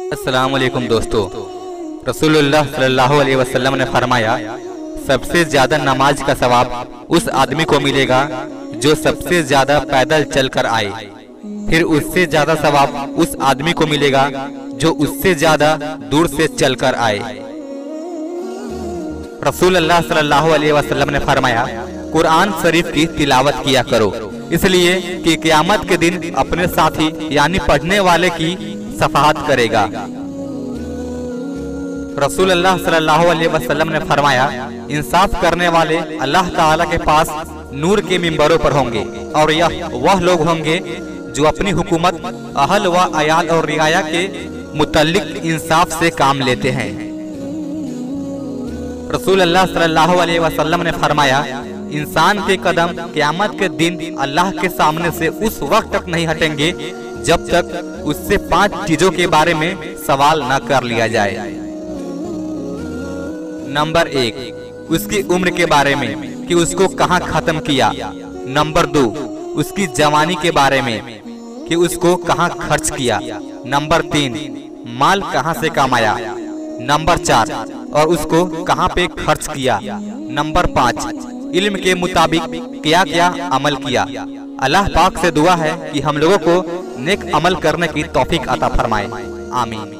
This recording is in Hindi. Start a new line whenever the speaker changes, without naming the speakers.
अस्सलाम वालेकुम दोस्तों। रसूलुल्लाह सल्लल्लाहु अलैहि वसल्लम ने फरमाया, सबसे ज्यादा नमाज का सवाब उस आदमी को मिलेगा जो सबसे ज्यादा पैदल चलकर आए। फिर उससे ज्यादा सवाब उस आदमी को मिलेगा जो उससे ज्यादा दूर से चलकर आए। रसूलुल्लाह सल्लल्लाहु अलैहि वसल्लम ने फरमाया, कुरान शरीफ की तिलावत किया करो, इसलिए कि क़यामत के दिन अपने साथी यानी पढ़ने वाले की सफाहत करेगा। रसूलुल्लाह सल्लल्लाहु अलैहि वसल्लम ने फरमाया, इंसाफ करने वाले अल्लाह ताला के पास नूर के मिंबरों पर होंगे और यह वह लोग होंगे जो अपनी हुकूमत, अहल व अयाल और रियाया के मुतल्लिक इंसाफ से काम लेते हैं। रसूलुल्लाह सल्लल्लाहु अलैहि वसल्लम ने फरमाया, इंसान के कदम क़यामत के दिन अल्लाह के सामने से उस वक्त तक नहीं हटेंगे जब तक उससे 5 चीजों के बारे में सवाल न कर लिया जाए। नंबर 1, उसकी उम्र के बारे में कि उसको कहाँ खत्म किया। नंबर 2, उसकी जवानी के बारे में कि उसको कहाँ खर्च किया। नंबर 3, माल कहाँ से कमाया। नंबर 4, और उसको कहाँ पे खर्च किया। नंबर 5, इल्म के मुताबिक क्या क्या अमल किया। अल्लाह पाक से दुआ है कि हम लोगों को नेक अमल करने की तौफीक अता फरमाए। आमीन।